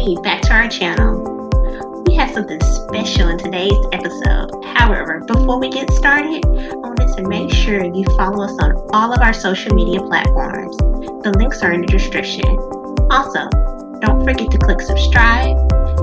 me back to our channel. We have something special in today's episode. However, before we get started, I wanted to make sure you follow us on all of our social media platforms. The links are in the description. Also, don't forget to click subscribe,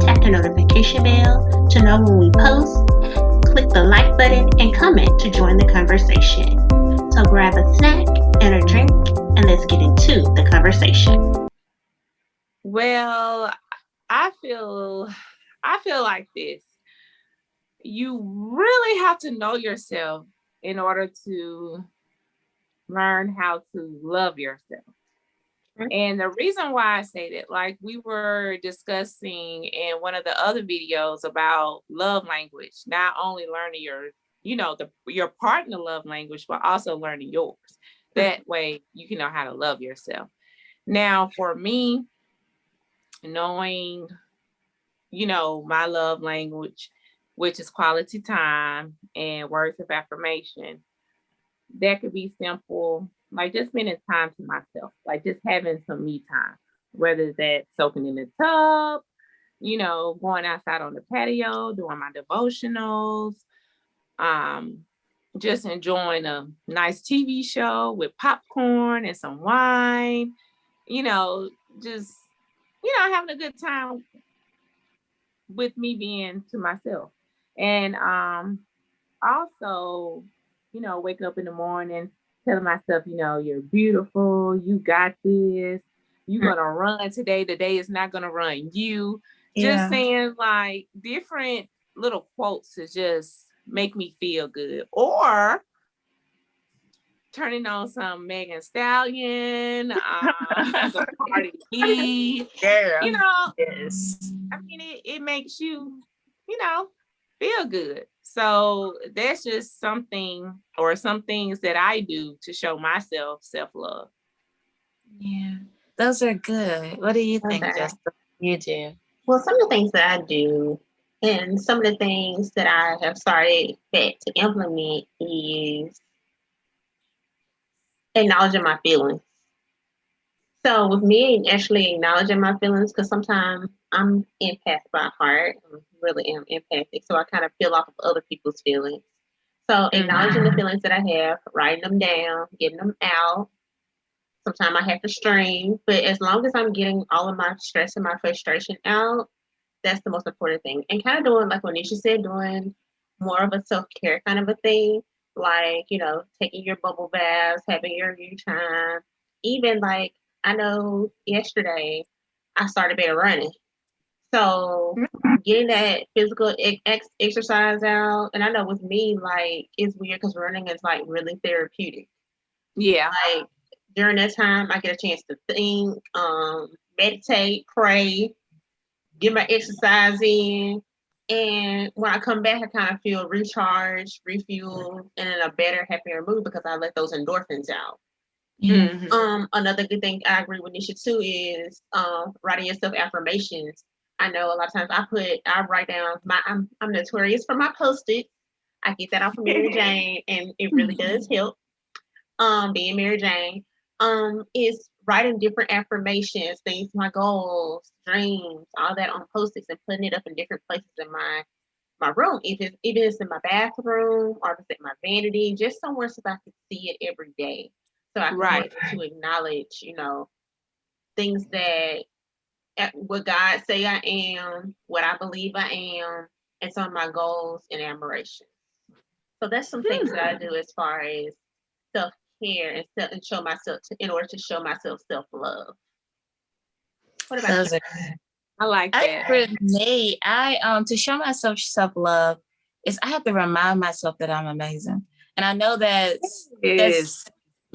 tap the notification bell to know when we post, click the like button, and comment to join the conversation. So grab a snack and a drink, and let's get into the conversation. Well, I feel like this. You really have to know yourself in order to learn how to love yourself. And the reason why I say that, like we were discussing in one of the other videos about love language, not only learning your partner love language, but also learning yours. That way you can know how to love yourself. Now, for me, knowing, my love language, which is quality time and words of affirmation, that could be simple, like just spending time to myself, like just having some me time, whether that's soaking in the tub, going outside on the patio, doing my devotionals, just enjoying a nice TV show with popcorn and some wine, just, having a good time with me being to myself. And also, wake up in the morning telling myself, you're beautiful, you got this, you're gonna run today, the day is not gonna run you. Just saying like different little quotes to just make me feel good. Or turning on some Megan Stallion, some Cardi B. Yes. I mean, it makes you, feel good. So that's just something, or some things that I do to show myself self-love. Yeah, those are good. What do you think, Jessica? You do? Well, some of the things that I do and some of the things that I have started to implement is acknowledging my feelings. So with me actually acknowledging my feelings, because sometimes I'm empathic by heart, I really am empathic, so I kind of feel off of other people's feelings. So acknowledging the feelings that I have, writing them down, getting them out. Sometimes I have to stream, but as long as I'm getting all of my stress and my frustration out, that's the most important thing. And kind of doing, like what Nisha said, doing more of a self-care kind of a thing, like, taking your bubble baths, having your you time. Even like, I know yesterday I started back running. So getting that physical exercise out, and I know with me, like, it's weird because running is like really therapeutic. Yeah. Like during that time, I get a chance to think, meditate, pray, get my exercise in. And when I come back, I kind of feel recharged, refueled, and in a better, happier mood because I let those endorphins out. Another good thing I agree with Nisha too is writing yourself affirmations. I know a lot of times I write down I'm notorious for my post-its. I get that off of Mary Jane, and it really does help. Being Mary Jane, is writing different affirmations, things, my goals, dreams, all that on post-its and putting it up in different places in my room. Even if it's in my bathroom or if it's in my vanity, just somewhere so that I can see it every day. So I can be able to acknowledge, things that what God say I am, what I believe I am, and some of my goals and admiration. So that's some things that I do as far as self-care and show myself in order to show myself self-love. What about those you? I like that. For me, to show myself self-love is I have to remind myself that I'm amazing. And I know that's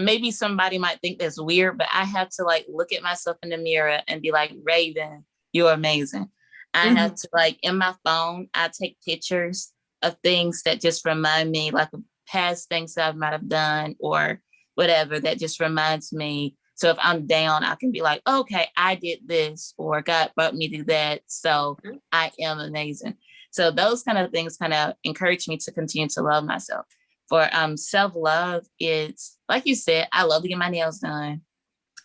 maybe somebody might think that's weird, but I have to like look at myself in the mirror and be like, Raven, you're amazing. I have to, like, in my phone, I take pictures of things that just remind me, like past things that I might have done or whatever, that just reminds me. So if I'm down, I can be like, okay, I did this, or God brought me to that. So I am amazing. So those kind of things kind of encourage me to continue to love myself. For self-love, it's like you said, I love to get my nails done.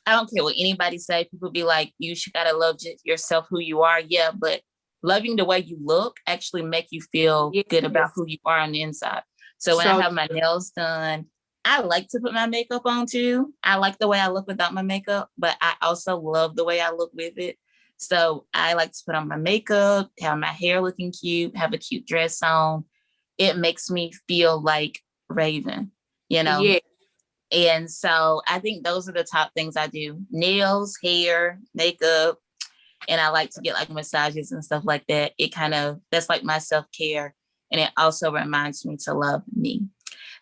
I don't care what anybody say. People be like, you should gotta love yourself, who you are. Yeah, but loving the way you look actually make you feel good about who you are on the inside. So when I have my nails done, I like to put my makeup on too. I like the way I look without my makeup, but I also love the way I look with it. So I like to put on my makeup, have my hair looking cute, have a cute dress on. It makes me feel like Raven, you know? Yeah. And so I think those are the top things I do: nails, hair, makeup, and I like to get like massages and stuff like that. That's like my self-care. And it also reminds me to love me.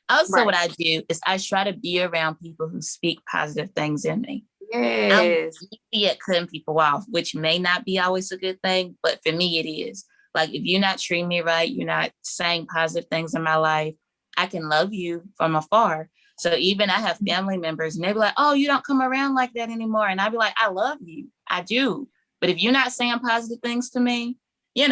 Also, what I do is I try to be around people who speak positive things in me. I'm easy at cutting people off, which may not be always a good thing, but for me, it is. Like, if you're not treating me right, you're not saying positive things in my life, I can love you from afar. So even I have family members and they be like, oh, you don't come around like that anymore. And I'd be like, I love you. I do. But if you're not saying positive things to me, you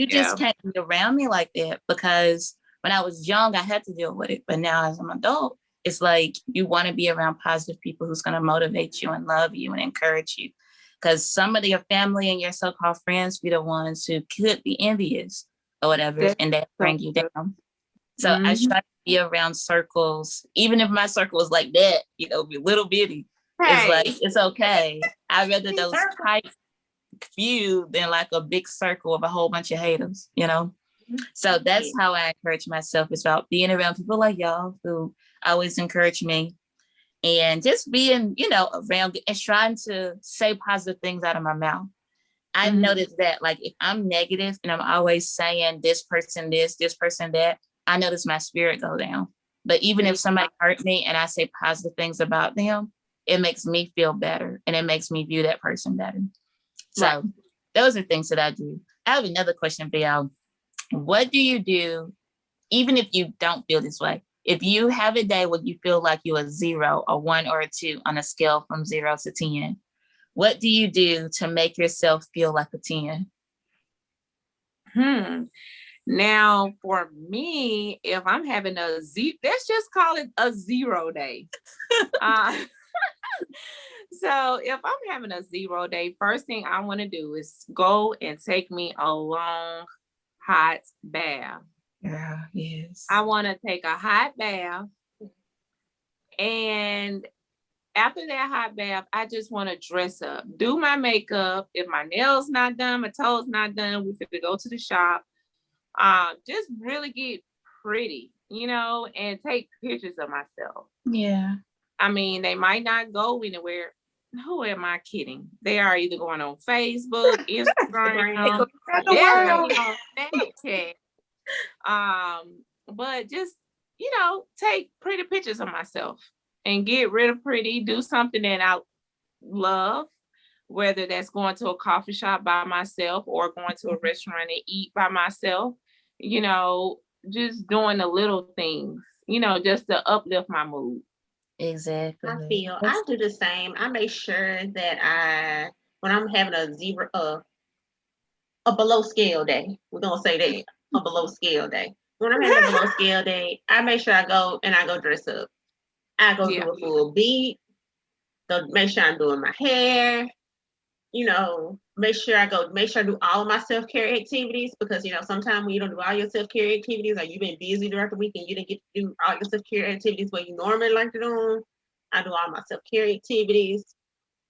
just can't be around me like that, because when I was young, I had to deal with it. But now as an adult, it's like you want to be around positive people who's going to motivate you and love you and encourage you. Because some of your family and your so-called friends be the ones who could be envious or whatever, and they bring you down. So I try to be around circles, even if my circle is like that, little bitty. It's like, it's okay. I'd rather those tight few than like a big circle of a whole bunch of haters, So that's how I encourage myself. It's about being around people like y'all who always encourage me, and just being, around and trying to say positive things out of my mouth. I noticed that, like, if I'm negative and I'm always saying this person this person that, I notice my spirit go down. But even if somebody hurt me and I say positive things about them, it makes me feel better and it makes me view that person better. So those are things that I do. I have another question for y'all. What do you do, even if you don't feel this way? If you have a day where you feel like you're a 0, a 1, or a 2 on a scale from 0 to 10, what do you do to make yourself feel like a 10? Now, for me, if I'm having a Z, let's just call it a 0 day. So if I'm having a 0 day, first thing I want to do is go and take me a long, hot bath. Yeah, yes. I want to take a hot bath. And after that hot bath, I just want to dress up, do my makeup. If my nails not done, my toes not done, we fit to go to the shop. Just really get pretty, and take pictures of myself. Yeah. I mean, they might not go anywhere. Who am I kidding? They are either going on Facebook, Instagram, Snapchat. But just, take pretty pictures of myself and get rid of pretty, do something that I love, whether that's going to a coffee shop by myself or going to a restaurant and eat by myself, just doing the little things, just to uplift my mood. Exactly. I do the same. I make sure that when I'm having a 0, a below scale day, we're going to say that, a below scale day. When I'm having a below scale day, I make sure I go dress up. I go do a full beat, make sure I'm doing my hair, make sure I do all of my self-care activities, because, sometimes when you don't do all your self-care activities, or you've been busy throughout the week and you didn't get to do all your self-care activities where you normally like to do them, I do all my self-care activities.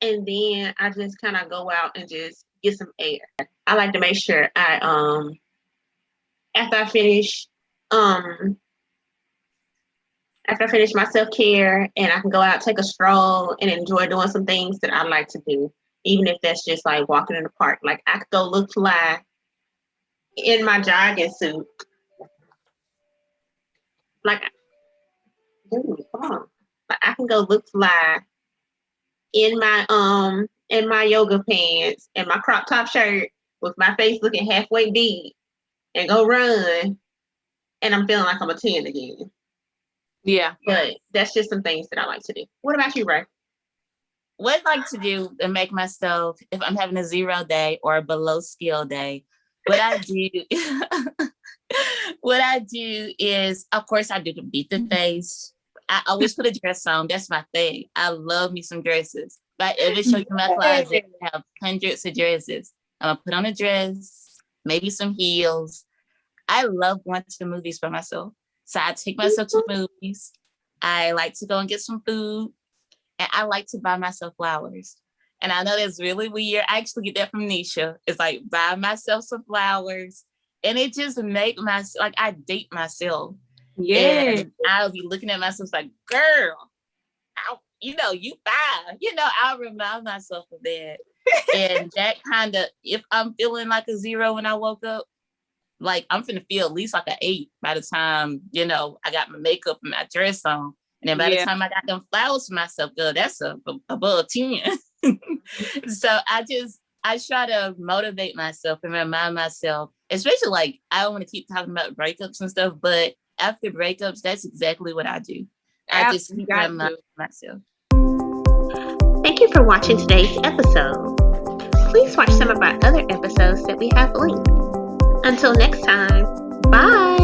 And then I just kind of go out and just get some air. I like to make sure after I finish my self-care, and I can go out, take a stroll, and enjoy doing some things that I like to do, even if that's just like walking in the park. Like, I could go look fly in my jogging suit. Like, dude, come on. Like, I can go look fly in my yoga pants and my crop top shirt with my face looking halfway deep and go run, and I'm feeling like I'm a 10 again. Yeah. But that's just some things that I like to do. What about you, Ray? What I like to do to make myself, if I'm having a 0 day or a below scale day, what I do is, of course, I do the beat the face. I always put a dress on. That's my thing. I love me some dresses. If I ever show you my closet, I have hundreds of dresses. I'm gonna put on a dress, maybe some heels. I love going to the movies by myself. So I take myself to the movies. I like to go and get some food. And I like to buy myself flowers. And I know that's really weird. I actually get that from Nisha. It's like buy myself some flowers. And it just make myself, like I date myself. Yeah. And I'll be looking at myself like, girl, you fine. I'll remind myself of that. And that kind of, if I'm feeling like a 0 when I woke up, like I'm finna feel at least like an 8 by the time, I got my makeup and my dress on. And then by the time I got them flowers for myself, girl, that's above 10. So I try to motivate myself and remind myself, especially like, I don't want to keep talking about breakups and stuff, but after breakups, that's exactly what I do. I just keep reminding myself. Thank you for watching today's episode. Please watch some of our other episodes that we have linked. Until next time, bye.